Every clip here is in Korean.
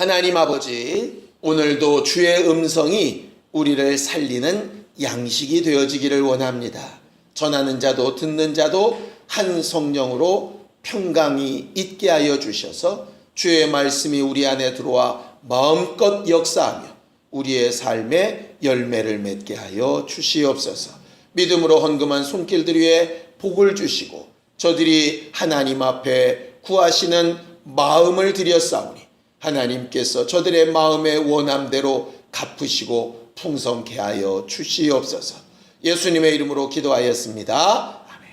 하나님 아버지, 오늘도 주의 음성이 우리를 살리는 양식이 되어지기를 원합니다. 전하는 자도 듣는 자도 한 성령으로 평강이 있게 하여 주셔서 주의 말씀이 우리 안에 들어와 마음껏 역사하며 우리의 삶에 열매를 맺게 하여 주시옵소서. 믿음으로 헌금한 손길들 위에 복을 주시고 저들이 하나님 앞에 구하시는 마음을 드렸사오니 하나님께서 저들의 마음의 원함대로 갚으시고 풍성케 하여 주시옵소서. 예수님의 이름으로 기도하였습니다. 아멘.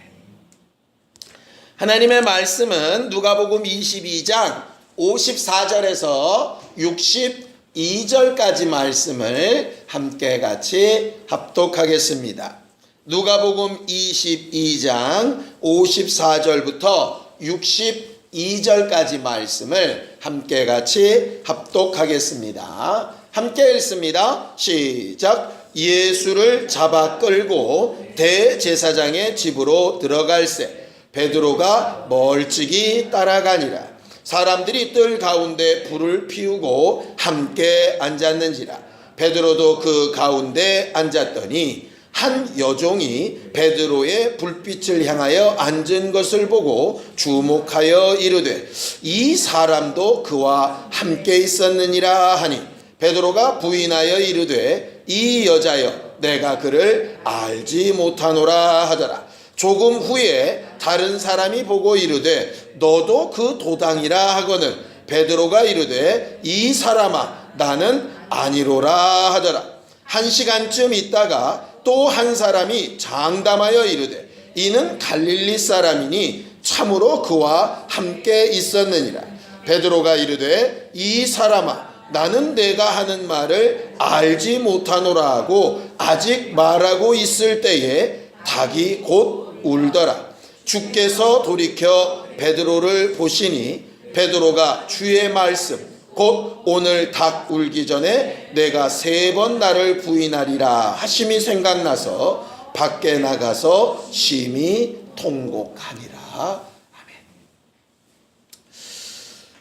하나님의 말씀은 누가복음 22장 54절에서 62절까지 말씀을 함께 같이 합독하겠습니다. 누가복음 22장 54절부터 62절까지 말씀을 함께 같이 합독하겠습니다. 함께 읽습니다. 시작. 예수를 잡아 끌고 대제사장의 집으로 들어갈새 베드로가 멀찍이 따라가니라. 사람들이 뜰 가운데 불을 피우고 함께 앉았는지라. 베드로도 그 가운데 앉았더니 한 여종이 베드로의 불빛을 향하여 앉은 것을 보고 주목하여 이르되 이 사람도 그와 함께 있었느니라 하니 베드로가 부인하여 이르되 이 여자여 내가 그를 알지 못하노라 하더라. 조금 후에 다른 사람이 보고 이르되 너도 그 도당이라 하거늘 베드로가 이르되 이 사람아 나는 아니로라 하더라. 1시간쯤 있다가 또 한 사람이 장담하여 이르되 이는 갈릴리 사람이니 참으로 그와 함께 있었느니라. 베드로가 이르되 이 사람아 나는 내가 하는 말을 알지 못하노라 하고 아직 말하고 있을 때에 닭이 곧 울더라. 주께서 돌이켜 베드로를 보시니 베드로가 주의 말씀 곧 오늘 닭 울기 전에 내가 3번 나를 부인하리라 하심이 생각나서 밖에 나가서 심히 통곡하니라. 아멘.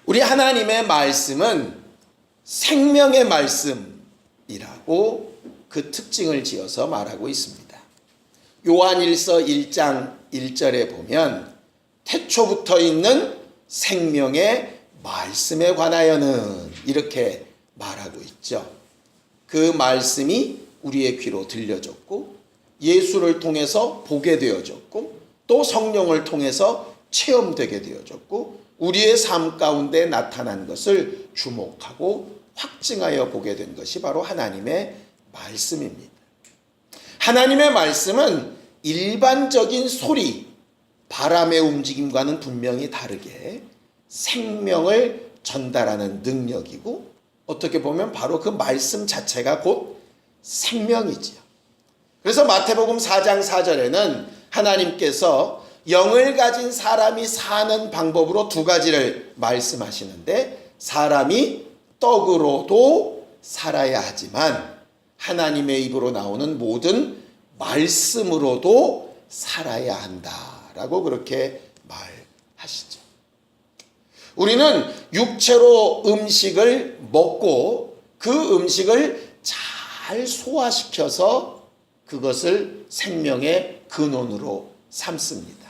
우리 하나님의 말씀은 생명의 말씀이라고 그 특징을 지어서 말하고 있습니다. 요한일서 1장 1절에 보면 태초부터 있는 생명의 말씀에 관하여는 이렇게 말하고 있죠. 그 말씀이 우리의 귀로 들려졌고 예수를 통해서 보게 되어졌고 또 성령을 통해서 체험되게 되어졌고 우리의 삶 가운데 나타난 것을 주목하고 확증하여 보게 된 것이 바로 하나님의 말씀입니다. 하나님의 말씀은 일반적인 소리, 바람의 움직임과는 분명히 다르게 생명을 전달하는 능력이고 어떻게 보면 바로 그 말씀 자체가 곧 생명이지요. 그래서 마태복음 4장 4절에는 하나님께서 영을 가진 사람이 사는 방법으로 2가지를 말씀하시는데 사람이 떡으로도 살아야 하지만 하나님의 입으로 나오는 모든 말씀으로도 살아야 한다라고 그렇게 말하시죠. 우리는 육체로 음식을 먹고 그 음식을 잘 소화시켜서 그것을 생명의 근원으로 삼습니다.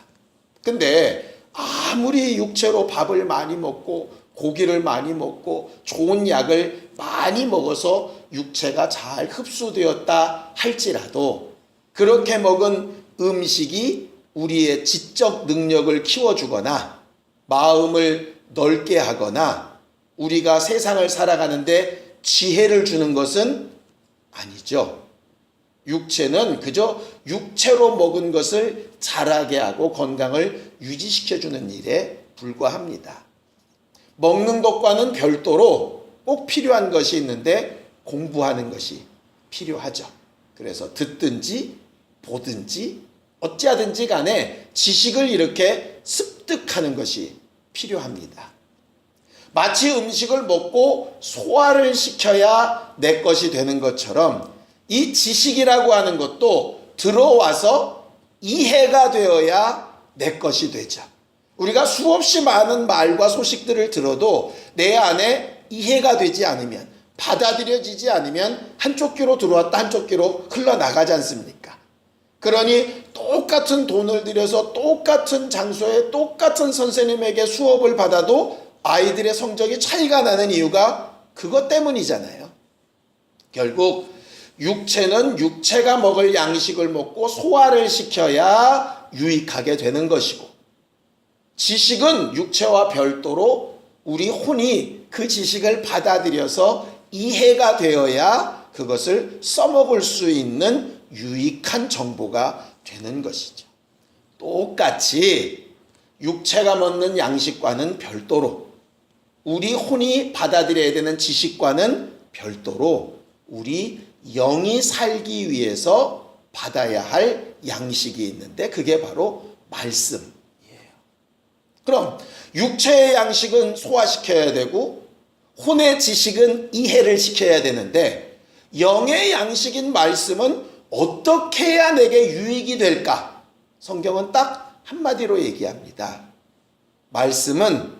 근데 아무리 육체로 밥을 많이 먹고 고기를 많이 먹고 좋은 약을 많이 먹어서 육체가 잘 흡수되었다 할지라도 그렇게 먹은 음식이 우리의 지적 능력을 키워주거나 마음을 넓게 하거나 우리가 세상을 살아가는데 지혜를 주는 것은 아니죠. 육체는 그저 육체로 먹은 것을 자라게 하고 건강을 유지시켜주는 일에 불과합니다. 먹는 것과는 별도로 꼭 필요한 것이 있는데 공부하는 것이 필요하죠. 그래서 듣든지 보든지 어찌하든지 간에 지식을 이렇게 습득하는 것이 필요합니다. 마치 음식을 먹고 소화를 시켜야 내 것이 되는 것처럼 이 지식이라고 하는 것도 들어와서 이해가 되어야 내 것이 되죠. 우리가 수없이 많은 말과 소식들을 들어도 내 안에 이해가 되지 않으면, 받아들여지지 않으면 한쪽 귀로 들어왔다 한쪽 귀로 흘러나가지 않습니까? 그러니 똑같은 돈을 들여서 똑같은 장소에 똑같은 선생님에게 수업을 받아도 아이들의 성적이 차이가 나는 이유가 그것 때문이잖아요. 결국 육체는 육체가 먹을 양식을 먹고 소화를 시켜야 유익하게 되는 것이고, 지식은 육체와 별도로 우리 혼이 그 지식을 받아들여서 이해가 되어야 그것을 써먹을 수 있는 유익한 정보가 되는 것이죠. 똑같이 육체가 먹는 양식과는 별도로, 우리 혼이 받아들여야 되는 지식과는 별도로 우리 영이 살기 위해서 받아야 할 양식이 있는데 그게 바로 말씀이에요. 그럼 육체의 양식은 소화시켜야 되고 혼의 지식은 이해를 시켜야 되는데, 영의 양식인 말씀은 어떻게 해야 내게 유익이 될까? 성경은 딱 한마디로 얘기합니다. 말씀은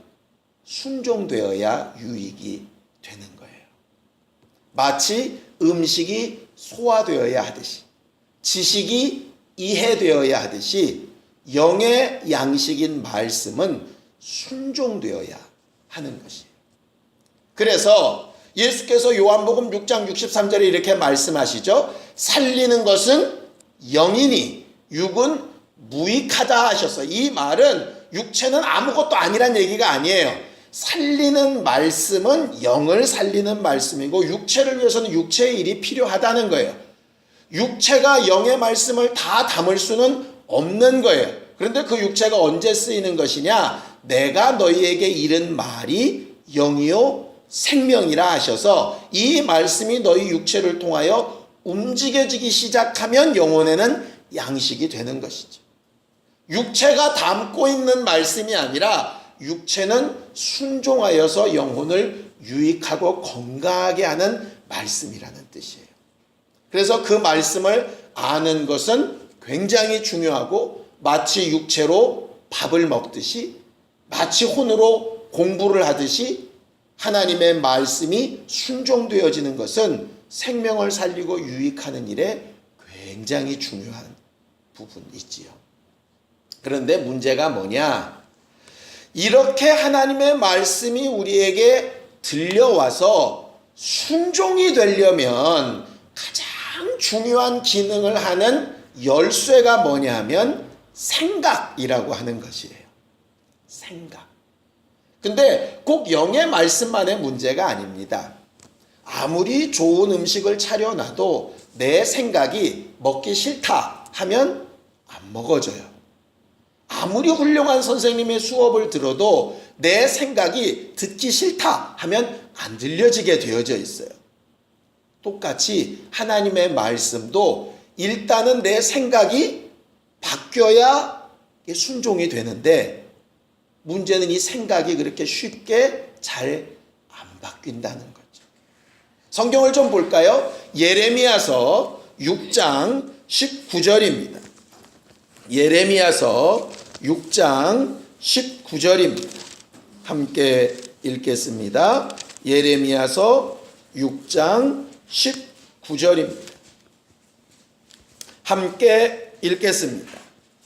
순종되어야 유익이 되는 거예요. 마치 음식이 소화되어야 하듯이, 지식이 이해되어야 하듯이 영의 양식인 말씀은 순종되어야 하는 것이에요. 그래서 예수께서 요한복음 6장 63절에 이렇게 말씀하시죠. 살리는 것은 영이니 육은 무익하다 하셔서, 이 말은 육체는 아무것도 아니란 얘기가 아니에요. 살리는 말씀은 영을 살리는 말씀이고 육체를 위해서는 육체의 일이 필요하다는 거예요. 육체가 영의 말씀을 다 담을 수는 없는 거예요. 그런데 그 육체가 언제 쓰이는 것이냐? 내가 너희에게 이른 말이 영이요 생명이라 하셔서, 이 말씀이 너희 육체를 통하여 움직여지기 시작하면 영혼에는 양식이 되는 것이죠. 육체가 담고 있는 말씀이 아니라 육체는 순종하여서 영혼을 유익하고 건강하게 하는 말씀이라는 뜻이에요. 그래서 그 말씀을 아는 것은 굉장히 중요하고, 마치 육체로 밥을 먹듯이, 마치 혼으로 공부를 하듯이 하나님의 말씀이 순종되어지는 것은 생명을 살리고 유익하는 일에 굉장히 중요한 부분이지요. 그런데 문제가 뭐냐? 이렇게 하나님의 말씀이 우리에게 들려와서 순종이 되려면 가장 중요한 기능을 하는 열쇠가 뭐냐 하면 생각이라고 하는 것이에요. 생각. 근데 꼭 영의 말씀만의 문제가 아닙니다. 아무리 좋은 음식을 차려놔도 내 생각이 먹기 싫다 하면 안 먹어져요. 아무리 훌륭한 선생님의 수업을 들어도 내 생각이 듣기 싫다 하면 안 들려지게 되어져 있어요. 똑같이 하나님의 말씀도 일단은 내 생각이 바뀌어야 순종이 되는데, 문제는 이 생각이 그렇게 쉽게 잘 안 바뀐다는 거죠. 성경을 좀 볼까요? 예레미야서 6장 19절입니다. 예레미야서 6장 19절입니다. 함께 읽겠습니다. 예레미야서 6장 19절입니다. 함께 읽겠습니다.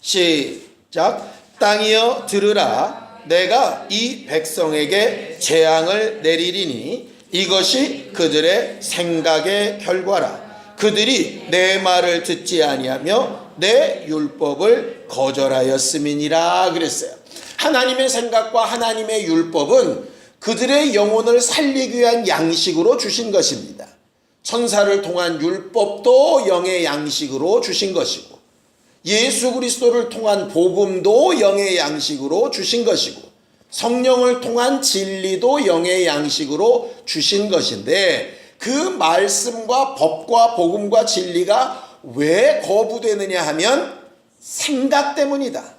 시작. 땅이여 들으라. 내가 이 백성에게 재앙을 내리리니 이것이 그들의 생각의 결과라. 그들이 내 말을 듣지 아니하며 내 율법을 거절하였음이니라 그랬어요. 하나님의 생각과 하나님의 율법은 그들의 영혼을 살리기 위한 양식으로 주신 것입니다. 천사를 통한 율법도 영의 양식으로 주신 것이고, 예수 그리스도를 통한 복음도 영의 양식으로 주신 것이고, 성령을 통한 진리도 영의 양식으로 주신 것인데, 그 말씀과 법과 복음과 진리가 왜 거부되느냐 하면 생각 때문이다.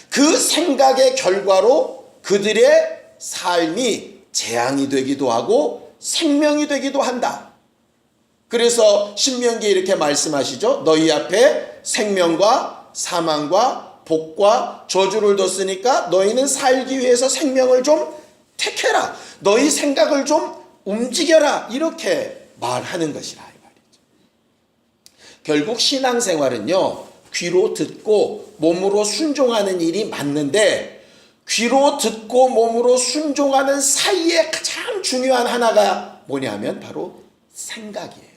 그 생각의 결과로 그들의 삶이 재앙이 되기도 하고 생명이 되기도 한다. 그래서 신명기에 이렇게 말씀하시죠. 너희 앞에 생명과 사망과 복과 저주를 뒀으니까 너희는 살기 위해서 생명을 좀 택해라. 너희 생각을 좀 움직여라. 이렇게 말하는 것이라 이 말이죠. 결국 신앙생활은요, 귀로 듣고 몸으로 순종하는 일이 맞는데, 귀로 듣고 몸으로 순종하는 사이에 가장 중요한 하나가 뭐냐면 바로 생각이에요.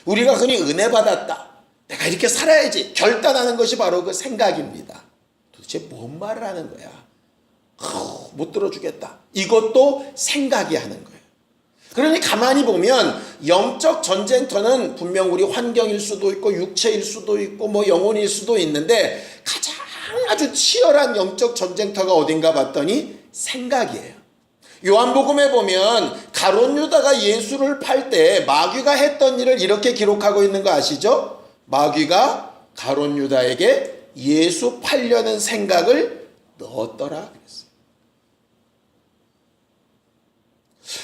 우리가 흔히 은혜 받았다, 내가 이렇게 살아야지 결단하는 것이 바로 그 생각입니다. 도대체 뭔 말을 하는 거야? 못 들어주겠다. 이것도 생각이 하는 거예요. 그러니 가만히 보면 영적 전쟁터는 분명 우리 환경일 수도 있고 육체일 수도 있고 뭐 영혼일 수도 있는데, 가장 아주 치열한 영적 전쟁터가 어딘가 봤더니 생각이에요. 요한복음에 보면 가룟 유다가 예수를 팔 때 마귀가 했던 일을 이렇게 기록하고 있는 거 아시죠? 마귀가 가룟 유다에게 예수 팔려는 생각을 넣었더라 그랬어요.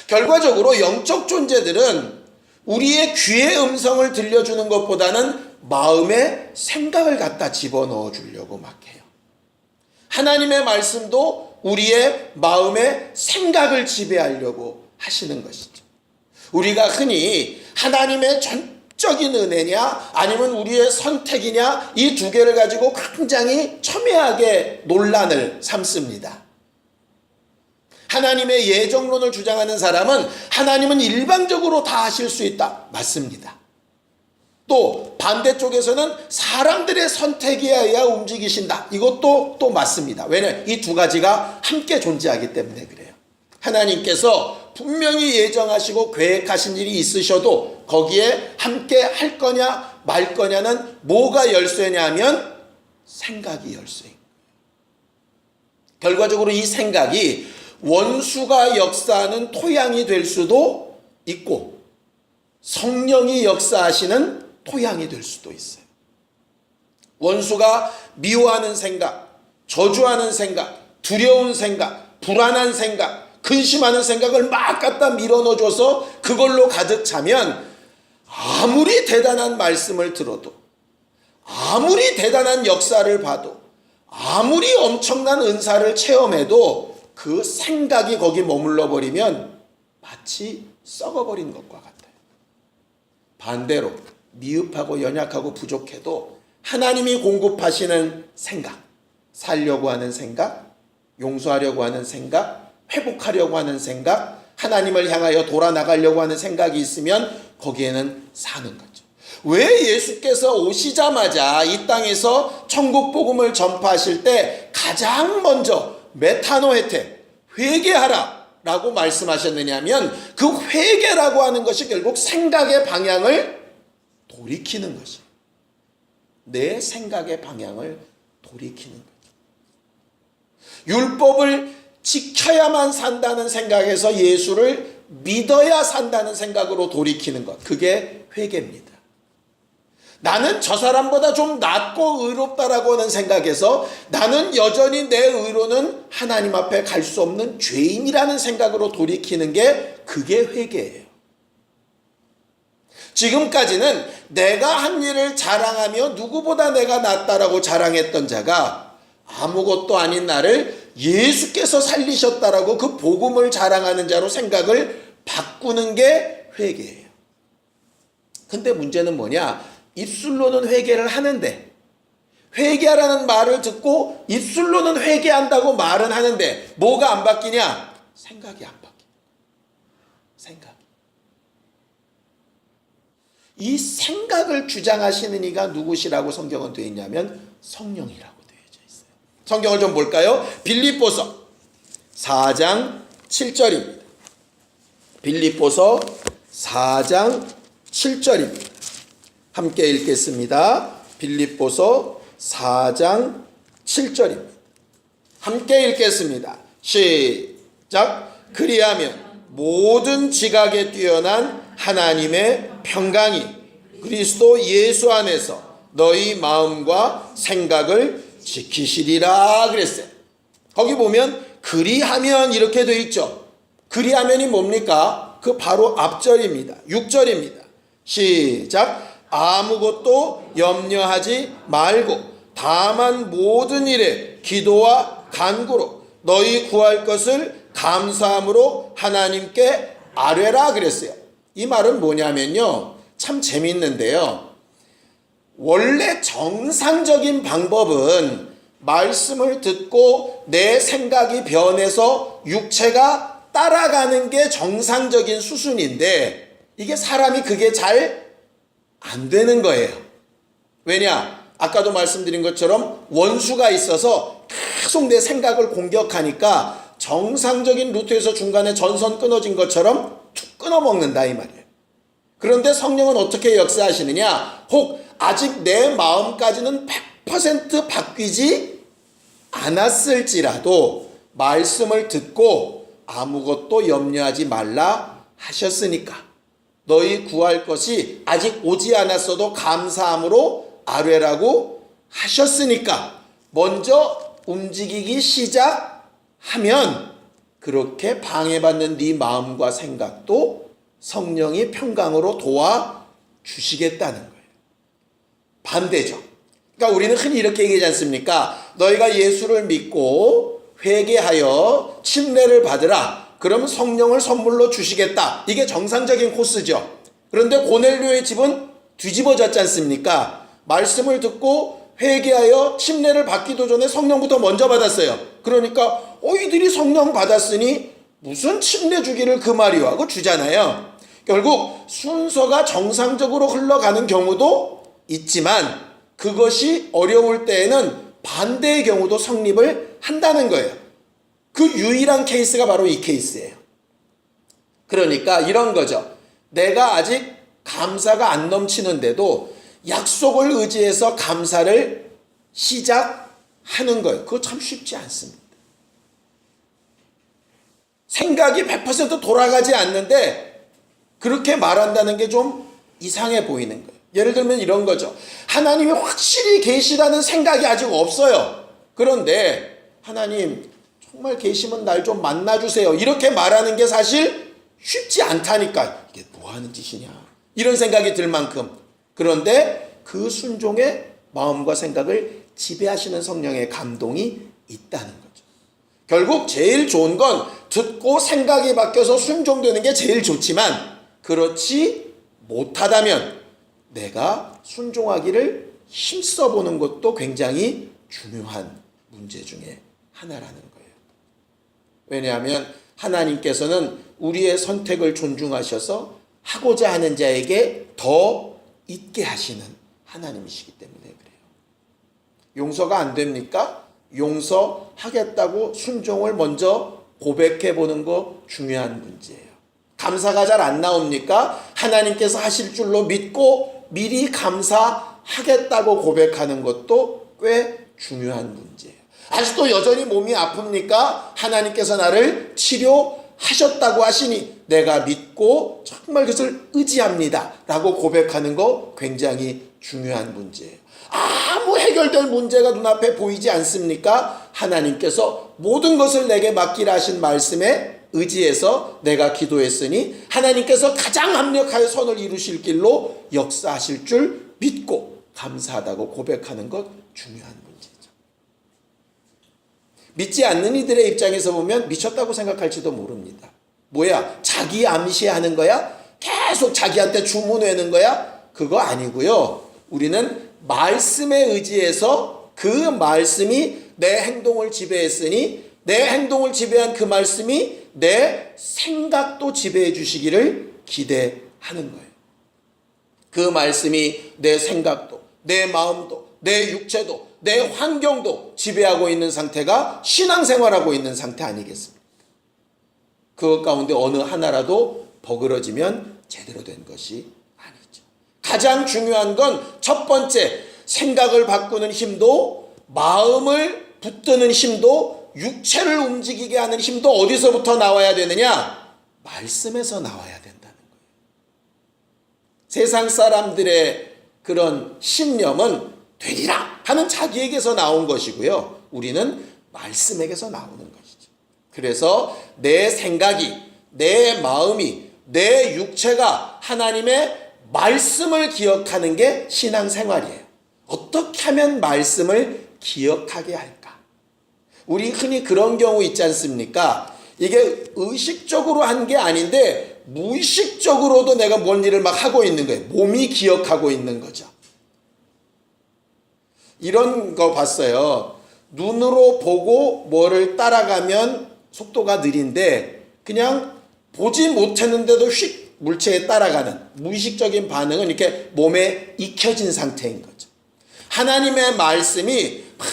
결과적으로 영적 존재들은 우리의 귀의 음성을 들려주는 것보다는 마음에 생각을 갖다 집어넣어 주려고 막 해요. 하나님의 말씀도 우리의 마음에 생각을 지배하려고 하시는 것이죠. 우리가 흔히 하나님의 전적인 은혜냐 아니면 우리의 선택이냐, 이 두 개를 가지고 굉장히 첨예하게 논란을 삼습니다. 하나님의 예정론을 주장하는 사람은 하나님은 일방적으로 다 하실 수 있다. 맞습니다. 또 반대쪽에서는 사람들의 선택에 의해 움직이신다. 이것도 또 맞습니다. 왜냐하면 이 두 가지가 함께 존재하기 때문에 그래요. 하나님께서 분명히 예정하시고 계획하신 일이 있으셔도 거기에 함께 할 거냐 말 거냐는 뭐가 열쇠냐 하면 생각이 열쇠인 거예요. 결과적으로 이 생각이 원수가 역사하는 토양이 될 수도 있고 성령이 역사하시는 토양이 될 수도 있어요. 원수가 미워하는 생각, 저주하는 생각, 두려운 생각, 불안한 생각, 근심하는 생각을 막 갖다 밀어넣어줘서 그걸로 가득 차면 아무리 대단한 말씀을 들어도, 아무리 대단한 역사를 봐도, 아무리 엄청난 은사를 체험해도 그 생각이 거기 머물러 버리면 마치 썩어버린 것과 같아요. 반대로 미흡하고 연약하고 부족해도 하나님이 공급하시는 생각, 살려고 하는 생각, 용서하려고 하는 생각, 회복하려고 하는 생각, 하나님을 향하여 돌아나가려고 하는 생각이 있으면 거기에는 사는 거죠. 왜 예수께서 오시자마자 이 땅에서 천국 복음을 전파하실 때 가장 먼저 메타노헤테, 회개하라 라고 말씀하셨느냐면, 그 회개라고 하는 것이 결국 생각의 방향을 돌이키는 것이에요. 내 생각의 방향을 돌이키는 거죠. 율법을 지켜야만 산다는 생각에서 예수를 믿어야 산다는 생각으로 돌이키는 것, 그게 회개입니다. 나는 저 사람보다 좀 낫고 의롭다라고 하는 생각에서 나는 여전히 내 의로는 하나님 앞에 갈 수 없는 죄인이라는 생각으로 돌이키는 게, 그게 회개예요. 지금까지는 내가 한 일을 자랑하며 누구보다 내가 낫다라고 자랑했던 자가 아무것도 아닌 나를 예수께서 살리셨다라고 그 복음을 자랑하는 자로 생각을 바꾸는 게 회개예요. 근데 문제는 뭐냐? 입술로는 회개를 하는데, 회개하라는 말을 듣고 입술로는 회개한다고 말은 하는데 뭐가 안 바뀌냐? 생각이 안 바뀌어요. 생각. 이 생각을 주장하시는 이가 누구시라고 성경은 되어 있냐면 성령이라고 되어져 있어요. 성경을 좀 볼까요? 빌립보서 4장 7절입니다. 빌립보서 4장 7절입니다. 함께 읽겠습니다. 빌립보서 4장 7절입니다. 함께 읽겠습니다. 시작. 그리하면 모든 지각에 뛰어난 하나님의 평강이 그리스도 예수 안에서 너희 마음과 생각을 지키시리라 그랬어요. 거기 보면 그리하면 이렇게 되어 있죠. 그리하면이 뭡니까? 그 바로 앞절입니다. 6절입니다. 시작. 아무것도 염려하지 말고 다만 모든 일에 기도와 간구로 너희 구할 것을 감사함으로 하나님께 아뢰라 그랬어요. 이 말은 뭐냐면요, 참 재미있는데요. 원래 정상적인 방법은 말씀을 듣고 내 생각이 변해서 육체가 따라가는 게 정상적인 수순인데, 이게 사람이 그게 잘 안 되는 거예요. 왜냐? 아까도 말씀드린 것처럼 원수가 있어서 계속 내 생각을 공격하니까 정상적인 루트에서 중간에 전선 끊어진 것처럼 툭 끊어먹는다 이 말이에요. 그런데 성령은 어떻게 역사하시느냐? 혹 아직 내 마음까지는 100% 바뀌지 않았을지라도 말씀을 듣고 아무것도 염려하지 말라 하셨으니까, 너희 구할 것이 아직 오지 않았어도 감사함으로 아뢰라고 하셨으니까 먼저 움직이기 시작하면 그렇게 방해받는 네 마음과 생각도 성령이 평강으로 도와주시겠다는 거예요. 반대죠. 그러니까 우리는 흔히 이렇게 얘기하지 않습니까? 너희가 예수를 믿고 회개하여 침례를 받으라. 그러면 성령을 선물로 주시겠다. 이게 정상적인 코스죠. 그런데 고넬료의 집은 뒤집어졌지 않습니까? 말씀을 듣고 회개하여 침례를 받기도 전에 성령부터 먼저 받았어요. 그러니까 이들이 성령 받았으니 무슨 침례 주기를 그 말이요 하고 주잖아요. 결국 순서가 정상적으로 흘러가는 경우도 있지만 그것이 어려울 때에는 반대의 경우도 성립을 한다는 거예요. 그 유일한 케이스가 바로 이 케이스예요. 그러니까 이런 거죠. 내가 아직 감사가 안 넘치는데도 약속을 의지해서 감사를 시작하는 거예요. 그거 참 쉽지 않습니다. 생각이 100% 돌아가지 않는데 그렇게 말한다는 게 좀 이상해 보이는 거예요. 예를 들면 이런 거죠. 하나님이 확실히 계시다는 생각이 아직 없어요. 그런데 하나님 정말 계시면 날 좀 만나주세요. 이렇게 말하는 게 사실 쉽지 않다니까. 이게 뭐 하는 짓이냐. 이런 생각이 들 만큼. 그런데 그 순종의 마음과 생각을 지배하시는 성령의 감동이 있다는 거죠. 결국 제일 좋은 건 듣고 생각이 바뀌어서 순종되는 게 제일 좋지만 그렇지 못하다면 내가 순종하기를 힘써보는 것도 굉장히 중요한 문제 중에 하나라는 거예요. 왜냐하면 하나님께서는 우리의 선택을 존중하셔서 하고자 하는 자에게 더 있게 하시는 하나님이시기 때문에 그래요. 용서가 안 됩니까? 용서하겠다고 순종을 먼저 고백해 보는 거 중요한 문제예요. 감사가 잘 안 나옵니까? 하나님께서 하실 줄로 믿고 미리 감사하겠다고 고백하는 것도 꽤 중요한 문제예요. 아직도 여전히 몸이 아픕니까? 하나님께서 나를 치료하셨다고 하시니 내가 믿고 정말 그것을 의지합니다 라고 고백하는 거 굉장히 중요한 문제예요. 아무 해결될 문제가 눈앞에 보이지 않습니까? 하나님께서 모든 것을 내게 맡기라 하신 말씀에 의지해서 내가 기도했으니 하나님께서 가장 합력하여 선을 이루실 길로 역사하실 줄 믿고 감사하다고 고백하는 것 중요한 문제죠. 믿지 않는 이들의 입장에서 보면 미쳤다고 생각할지도 모릅니다. 뭐야? 자기 암시하는 거야? 계속 자기한테 주문 외는 거야? 그거 아니고요. 우리는 말씀에 의지해서 그 말씀이 내 행동을 지배했으니 내 행동을 지배한 그 말씀이 내 생각도 지배해 주시기를 기대하는 거예요. 그 말씀이 내 생각도, 내 마음도, 내 육체도, 내 환경도 지배하고 있는 상태가 신앙생활하고 있는 상태 아니겠습니까? 그것 가운데 어느 하나라도 버그러지면 제대로 된 것이 아니죠. 가장 중요한 건 첫 번째, 생각을 바꾸는 힘도, 마음을 붙드는 힘도, 육체를 움직이게 하는 힘도 어디서부터 나와야 되느냐? 말씀에서 나와야 된다는 거예요. 세상 사람들의 그런 신념은 되리라 하는 자기에게서 나온 것이고요. 우리는 말씀에게서 나오는 것이죠. 그래서 내 생각이, 내 마음이, 내 육체가 하나님의 말씀을 기억하는 게 신앙생활이에요. 어떻게 하면 말씀을 기억하게 할까? 우리 흔히 그런 경우 있지 않습니까? 이게 의식적으로 한 게 아닌데 무의식적으로도 내가 뭔 일을 막 하고 있는 거예요. 몸이 기억하고 있는 거죠. 이런 거 봤어요. 눈으로 보고 뭐를 따라가면 속도가 느린데 그냥 보지 못했는데도 휙 물체에 따라가는 무의식적인 반응은 이렇게 몸에 익혀진 상태인 거죠. 하나님의 말씀이 막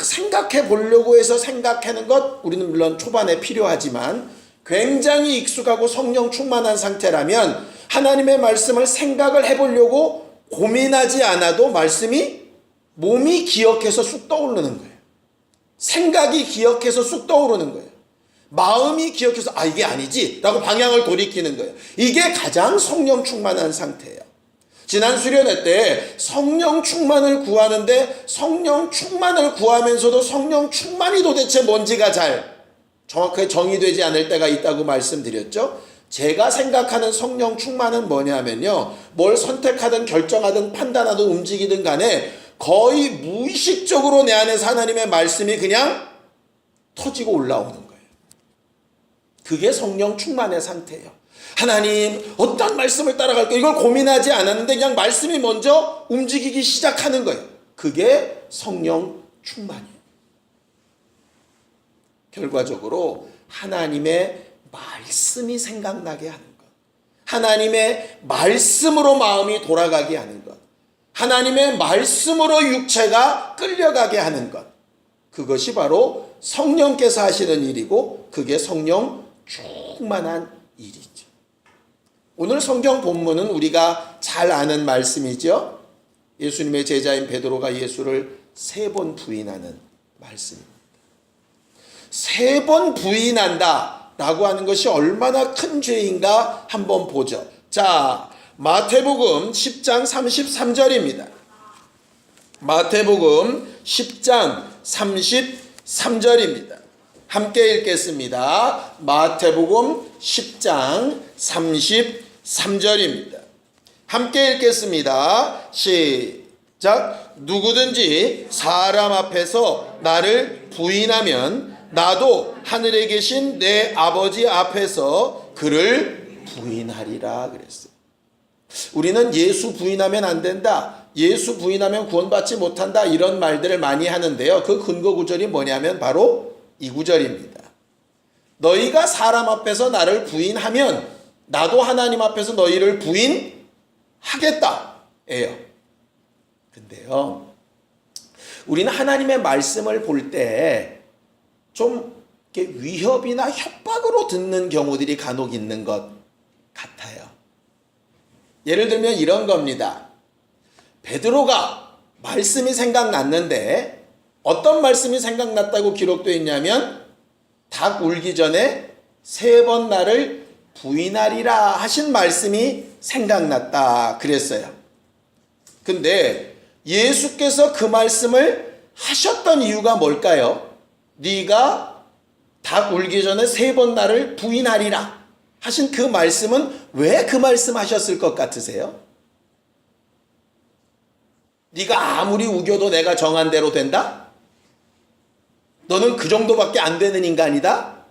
생각해 보려고 해서 생각하는 것 우리는 물론 초반에 필요하지만 굉장히 익숙하고 성령 충만한 상태라면 하나님의 말씀을 생각을 해보려고 고민하지 않아도 말씀이 몸이 기억해서 쑥 떠오르는 거예요. 생각이 기억해서 쑥 떠오르는 거예요. 마음이 기억해서 아 이게 아니지 라고 방향을 돌이키는 거예요. 이게 가장 성령 충만한 상태예요. 지난 수련회 때 성령 충만을 구하는데 성령 충만을 구하면서도 성령 충만이 도대체 뭔지가 잘 정확하게 정의되지 않을 때가 있다고 말씀드렸죠. 제가 생각하는 성령 충만은 뭐냐면요, 뭘 선택하든 결정하든 판단하든 움직이든 간에 거의 무의식적으로 내 안에서 하나님의 말씀이 그냥 터지고 올라오는 거예요. 그게 성령 충만의 상태예요. 하나님 어떤 말씀을 따라갈까 이걸 고민하지 않았는데 그냥 말씀이 먼저 움직이기 시작하는 거예요. 그게 성령 충만이에요. 결과적으로 하나님의 말씀이 생각나게 하는 것, 하나님의 말씀으로 마음이 돌아가게 하는 것, 하나님의 말씀으로 육체가 끌려가게 하는 것, 그것이 바로 성령께서 하시는 일이고 그게 성령 충만한 일이죠. 오늘 성경 본문은 우리가 잘 아는 말씀이죠. 예수님의 제자인 베드로가 예수를 3번 부인하는 말씀입니다. 3번 부인한다 라고 하는 것이 얼마나 큰 죄인가 한번 보죠. 자, 마태복음 10장 33절입니다. 마태복음 10장 33절입니다. 함께 읽겠습니다. 마태복음 10장 33절입니다. 함께 읽겠습니다. 시작. 누구든지 사람 앞에서 나를 부인하면 나도 하늘에 계신 내 아버지 앞에서 그를 부인하리라 그랬어요. 우리는 예수 부인하면 안 된다, 예수 부인하면 구원받지 못한다 이런 말들을 많이 하는데요. 그 근거 구절이 뭐냐면 바로 이 구절입니다. 너희가 사람 앞에서 나를 부인하면 나도 하나님 앞에서 너희를 부인하겠다 예요. 근데요, 우리는 하나님의 말씀을 볼 때 좀 위협이나 협박으로 듣는 경우들이 간혹 있는 것 같아요. 예를 들면 이런 겁니다. 베드로가 말씀이 생각났는데 어떤 말씀이 생각났다고 기록되어 있냐면 닭 울기 전에 3번 나를 부인하리라 하신 말씀이 생각났다 그랬어요. 근데 예수께서 그 말씀을 하셨던 이유가 뭘까요? 네가 닭 울기 전에 3번 나를 부인하리라 하신 그 말씀은 왜 그 말씀 하셨을 것 같으세요? 네가 아무리 우겨도 내가 정한 대로 된다? 너는 그 정도밖에 안 되는 인간이다?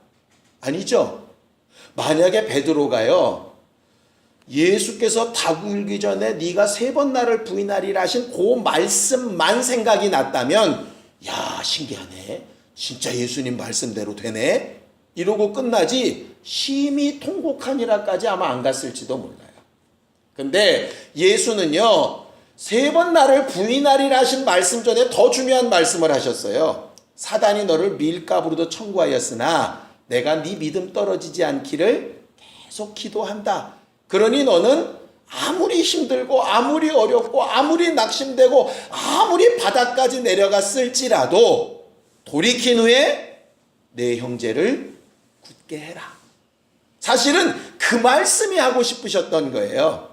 아니죠. 만약에 베드로가요, 예수께서 닭 울기 전에 네가 3번 나를 부인하리라 하신 그 말씀만 생각이 났다면 야 신기하네, 진짜 예수님 말씀대로 되네 이러고 끝나지 심히 통곡하니라까지 아마 안 갔을지도 몰라요. 근데 예수는요 3번 나를 부인하리라 하신 말씀 전에 더 중요한 말씀을 하셨어요. 사단이 너를 밀가부로도 청구하였으나 내가 네 믿음 떨어지지 않기를 계속 기도한다. 그러니 너는 아무리 힘들고 아무리 어렵고 아무리 낙심되고 아무리 바닥까지 내려갔을지라도 돌이킨 후에 내 형제를 굳게 해라. 사실은 그 말씀이 하고 싶으셨던 거예요.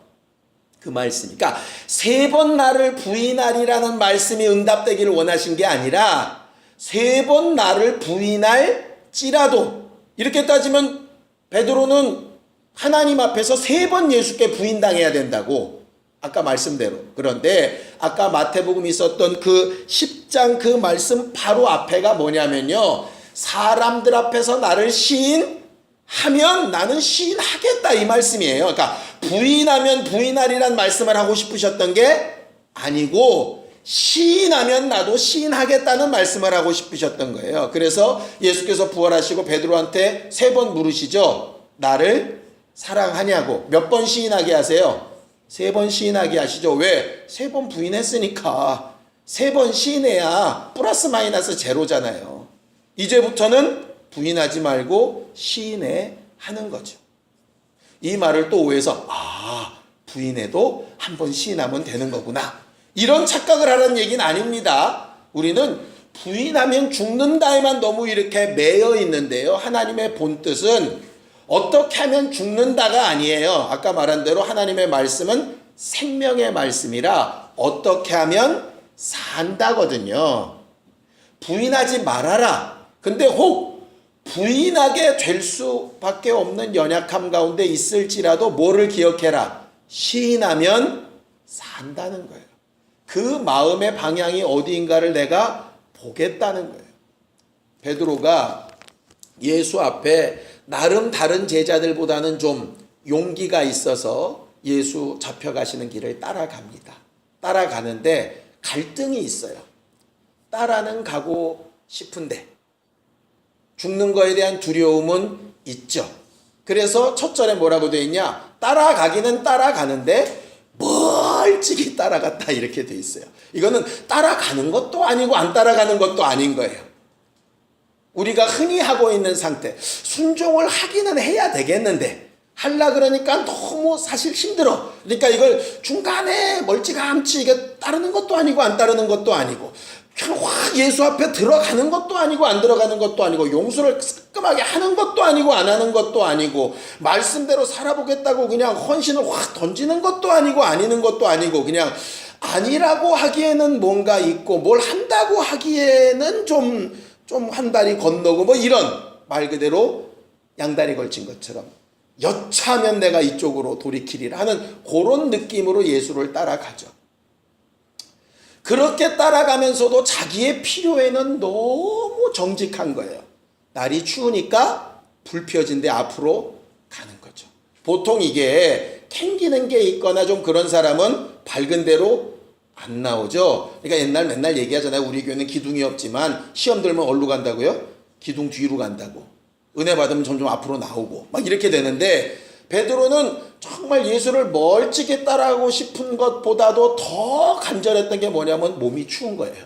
그 말씀. 그러니까 3번 나를 부인하리라는 말씀이 응답되기를 원하신 게 아니라 3번 나를 부인할지라도, 이렇게 따지면 베드로는 하나님 앞에서 3번 예수께 부인당해야 된다고 아까 말씀대로. 그런데 아까 마태복음이 있었던 그 10장 그 말씀 바로 앞에가 뭐냐면요. 사람들 앞에서 나를 시인하면 나는 시인하겠다 이 말씀이에요. 그러니까 부인하면 부인하리란 말씀을 하고 싶으셨던 게 아니고 시인하면 나도 시인하겠다는 말씀을 하고 싶으셨던 거예요. 그래서 예수께서 부활하시고 베드로한테 3번 물으시죠. 나를 사랑하냐고. 몇 번 시인하게 하세요? 3번 시인하게 하시죠. 왜? 3번 부인했으니까 3번 시인해야 플러스 마이너스 제로잖아요. 이제부터는 부인하지 말고 시인해 하는 거죠. 이 말을 또 오해해서 부인해도 한 번 시인하면 되는 거구나. 이런 착각을 하라는 얘기는 아닙니다. 우리는 부인하면 죽는다에만 너무 이렇게 매여 있는데요. 하나님의 본뜻은 어떻게 하면 죽는다가 아니에요. 아까 말한 대로 하나님의 말씀은 생명의 말씀이라 어떻게 하면 산다거든요. 부인하지 말아라. 근데 혹 부인하게 될 수밖에 없는 연약함 가운데 있을지라도 뭐를 기억해라. 시인하면 산다는 거예요. 그 마음의 방향이 어디인가를 내가 보겠다는 거예요. 베드로가 예수 앞에 나름 다른 제자들보다는 좀 용기가 있어서 예수 잡혀가시는 길을 따라갑니다. 따라가는데 갈등이 있어요. 따라는 가고 싶은데 죽는 거에 대한 두려움은 있죠. 그래서 첫 절에 뭐라고 되어 있냐? 따라가기는 따라가는데 멀찍이 따라갔다 이렇게 돼 있어요. 이거는 따라가는 것도 아니고 안 따라가는 것도 아닌 거예요. 우리가 흔히 하고 있는 상태. 순종을 하기는 해야 되겠는데 하려 그러니까 너무 사실 힘들어. 그러니까 이걸 중간에 멀찌감치 이게 따르는 것도 아니고 안 따르는 것도 아니고 그냥 확 예수 앞에 들어가는 것도 아니고 안 들어가는 것도 아니고 용서를 깔끔하게 하는 것도 아니고 안 하는 것도 아니고 말씀대로 살아보겠다고 그냥 헌신을 확 던지는 것도 아니고 아니는 것도 아니고 그냥 아니라고 하기에는 뭔가 있고 뭘 한다고 하기에는 좀 한 다리 건너고 뭐 이런 말 그대로 양다리 걸친 것처럼 여차하면 내가 이쪽으로 돌이키리라 하는 그런 느낌으로 예수를 따라가죠. 그렇게 따라가면서도 자기의 필요에는 너무 정직한 거예요. 날이 추우니까 불 펴진 데 앞으로 가는 거죠. 보통 이게 캥기는 게 있거나 좀 그런 사람은 밝은 대로 안 나오죠. 그러니까 맨날 얘기하잖아요. 우리 교회는 기둥이 없지만 시험 들면 어디로 간다고요? 기둥 뒤로 간다고. 은혜 받으면 점점 앞으로 나오고 막 이렇게 되는데 베드로는 정말 예수를 멀찍이 따라가고 싶은 것보다도 더 간절했던 게 뭐냐면 몸이 추운 거예요.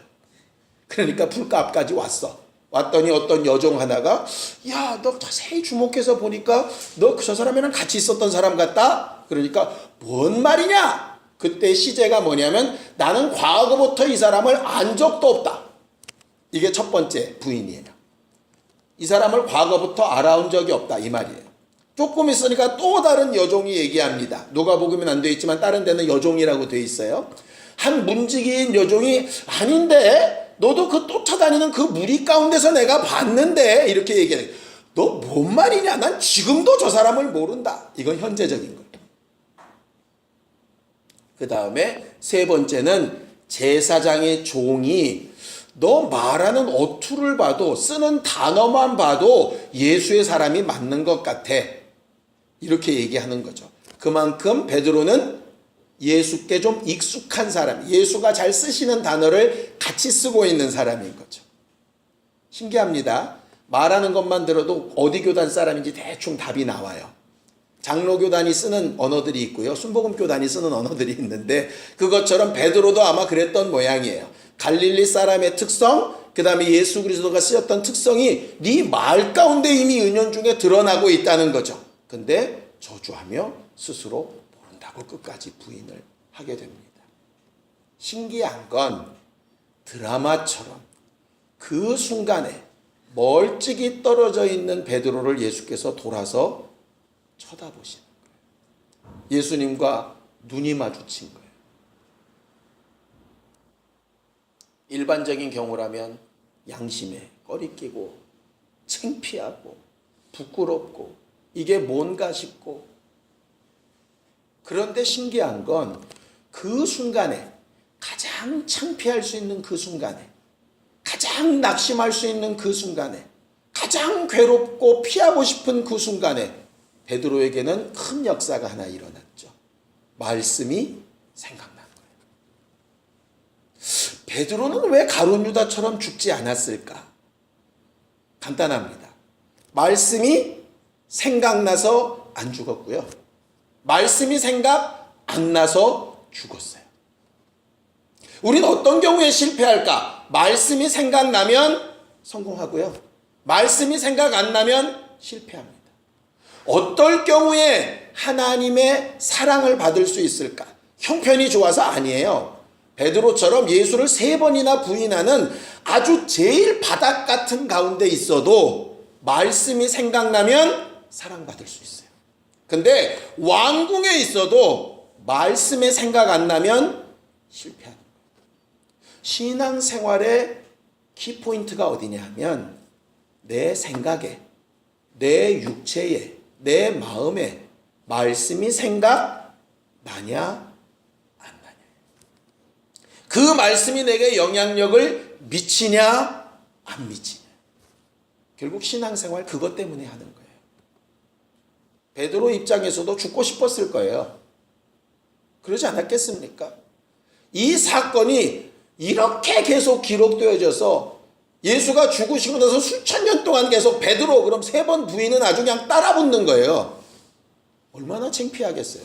그러니까 불가 앞까지 왔어. 왔더니 어떤 여종 하나가 야, 너 자세히 주목해서 보니까 너 저 사람이랑 같이 있었던 사람 같다? 그러니까 뭔 말이냐? 그때 시제가 뭐냐면 나는 과거부터 이 사람을 안 적도 없다. 이게 첫 번째 부인이에요. 이 사람을 과거부터 알아온 적이 없다 이 말이에요. 조금 있으니까 또 다른 여종이 얘기합니다. 누가복음은 안 되어 있지만 다른 데는 여종이라고 되어 있어요. 한 문지기인 여종이 아닌데 너도 그 쫓아다니는 그 무리 가운데서 내가 봤는데 이렇게 얘기해요. 너 뭔 말이냐? 난 지금도 저 사람을 모른다. 이건 현재적인 거예요. 그 다음에 세 번째는 제사장의 종이 너 말하는 어투를 봐도 쓰는 단어만 봐도 예수의 사람이 맞는 것 같아. 이렇게 얘기하는 거죠. 그만큼 베드로는 예수께 좀 익숙한 사람, 예수가 잘 쓰시는 단어를 같이 쓰고 있는 사람인 거죠. 신기합니다. 말하는 것만 들어도 어디 교단 사람인지 대충 답이 나와요. 장로교단이 쓰는 언어들이 있고요. 순복음교단이 쓰는 언어들이 있는데 그것처럼 베드로도 아마 그랬던 모양이에요. 갈릴리 사람의 특성, 그 다음에 예수 그리스도가 쓰였던 특성이 네 말 가운데 이미 은연중에 드러나고 있다는 거죠. 근데 저주하며 스스로 모른다고 끝까지 부인을 하게 됩니다. 신기한 건 드라마처럼 그 순간에 멀찍이 떨어져 있는 베드로를 예수께서 돌아서 쳐다보시는 거예요. 예수님과 눈이 마주친 거예요. 일반적인 경우라면 양심에 꺼리끼고 창피하고 부끄럽고 이게 뭔가 싶고 그런데 신기한 건 그 순간에, 가장 창피할 수 있는 그 순간에, 가장 낙심할 수 있는 그 순간에, 가장 괴롭고 피하고 싶은 그 순간에 베드로에게는 큰 역사가 하나 일어났죠. 말씀이 생각난 거예요. 베드로는 왜 가룟 유다처럼 죽지 않았을까? 간단합니다. 말씀이 생각나서 안 죽었고요. 말씀이 생각 안 나서 죽었어요. 우리는 어떤 경우에 실패할까? 말씀이 생각나면 성공하고요. 말씀이 생각 안 나면 실패합니다. 어떨 경우에 하나님의 사랑을 받을 수 있을까? 형편이 좋아서 아니에요. 베드로처럼 예수를 3번이나 부인하는 아주 제일 바닥 같은 가운데 있어도 말씀이 생각나면 사랑받을 수 있어요. 근데 왕궁에 있어도 말씀에 생각 안 나면 실패하는 거예요. 신앙생활의 키포인트가 어디냐 하면 내 생각에, 내 육체에, 내 마음에 말씀이 생각 나냐 안 나냐. 그 말씀이 내게 영향력을 미치냐 안 미치냐. 결국 신앙생활 그것 때문에 하는 거예요. 베드로 입장에서도 죽고 싶었을 거예요. 그러지 않았겠습니까? 이 사건이 이렇게 계속 기록되어져서 예수가 죽으시고 나서 수천 년 동안 계속 베드로 그럼 3번 부인은 아주 그냥 따라붙는 거예요. 얼마나 창피하겠어요.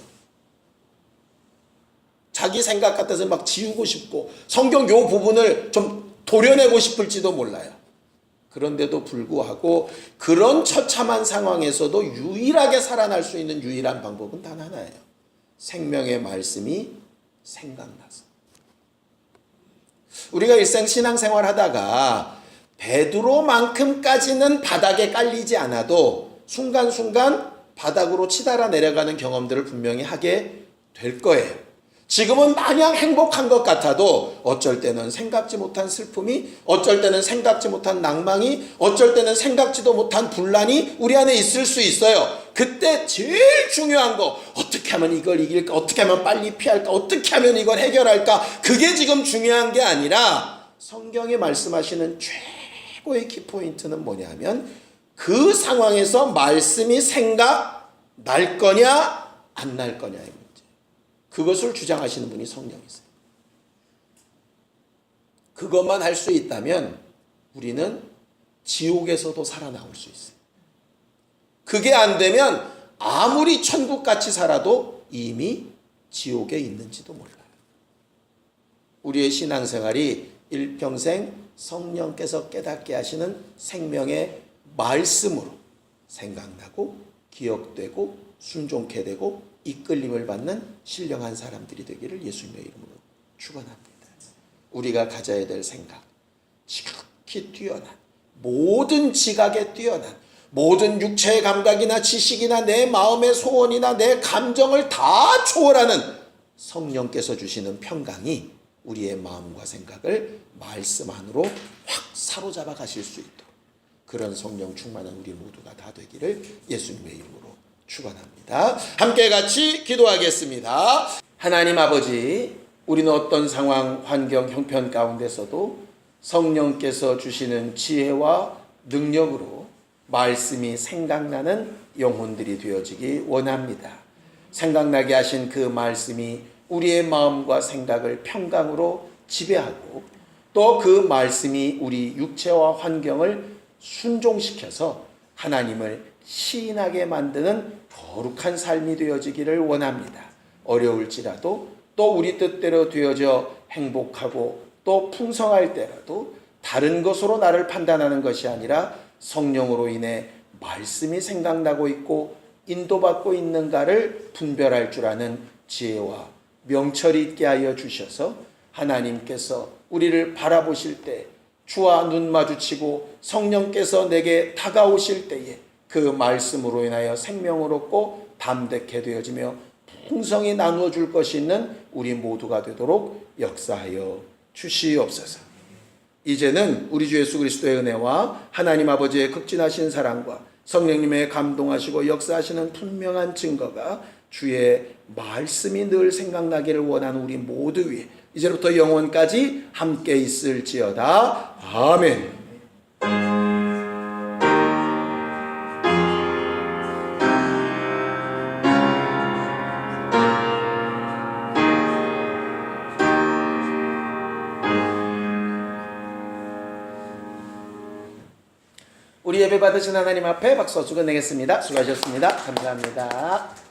자기 생각 같아서 막 지우고 싶고 성경 요 부분을 좀 도려내고 싶을지도 몰라요. 그런데도 불구하고 그런 처참한 상황에서도 유일하게 살아날 수 있는 유일한 방법은 단 하나예요. 생명의 말씀이 생각나서. 우리가 일생 신앙생활 하다가 베드로만큼까지는 바닥에 깔리지 않아도 순간순간 바닥으로 치달아 내려가는 경험들을 분명히 하게 될 거예요. 지금은 마냥 행복한 것 같아도 어쩔 때는 생각지 못한 슬픔이, 어쩔 때는 생각지 못한 낭망이, 어쩔 때는 생각지도 못한 분란이 우리 안에 있을 수 있어요. 그때 제일 중요한 거, 어떻게 하면 이걸 이길까? 어떻게 하면 빨리 피할까? 어떻게 하면 이걸 해결할까? 그게 지금 중요한 게 아니라 성경에 말씀하시는 최고의 키포인트는 뭐냐면 그 상황에서 말씀이 생각 날 거냐 안 날 거냐의 문제. 그것을 주장하시는 분이 성령이세요. 그것만 할 수 있다면 우리는 지옥에서도 살아나올 수 있어요. 그게 안 되면 아무리 천국같이 살아도 이미 지옥에 있는지도 몰라요. 우리의 신앙생활이 일평생 성령께서 깨닫게 하시는 생명의 말씀으로 생각나고 기억되고 순종케 되고 이끌림을 받는 신령한 사람들이 되기를 예수님의 이름으로 축원합니다. 우리가 가져야 될 생각, 지극히 뛰어난, 모든 지각에 뛰어난, 모든 육체의 감각이나 지식이나 내 마음의 소원이나 내 감정을 다 초월하는 성령께서 주시는 평강이 우리의 마음과 생각을 말씀 안으로 확 사로잡아 가실 수 있도록 그런 성령 충만한 우리 모두가 다 되기를 예수님의 이름으로 축원합니다. 함께 같이 기도하겠습니다. 하나님 아버지, 우리는 어떤 상황, 환경, 형편 가운데서도 성령께서 주시는 지혜와 능력으로 말씀이 생각나는 영혼들이 되어지기 원합니다. 생각나게 하신 그 말씀이 우리의 마음과 생각을 평강으로 지배하고 또 그 말씀이 우리 육체와 환경을 순종시켜서 하나님을 시인하게 만드는 거룩한 삶이 되어지기를 원합니다. 어려울지라도 또 우리 뜻대로 되어져 행복하고 또 풍성할 때라도 다른 것으로 나를 판단하는 것이 아니라 성령으로 인해 말씀이 생각나고 있고 인도받고 있는가를 분별할 줄 아는 지혜와 명철이 있게 하여 주셔서 하나님께서 우리를 바라보실 때 주와 눈 마주치고 성령께서 내게 다가오실 때에 그 말씀으로 인하여 생명을 얻고 담대케 되어지며 풍성히 나누어 줄 것이 있는 우리 모두가 되도록 역사하여 주시옵소서. 이제는 우리 주 예수 그리스도의 은혜와 하나님 아버지의 극진하신 사랑과 성령님의 감동하시고 역사하시는 분명한 증거가 주의 말씀이 늘 생각나기를 원하는 우리 모두 위에 이제부터 영원까지 함께 있을지어다. 아멘. 우리 예배 받으신 하나님 앞에 박수 주고 내겠습니다. 수고하셨습니다. 감사합니다.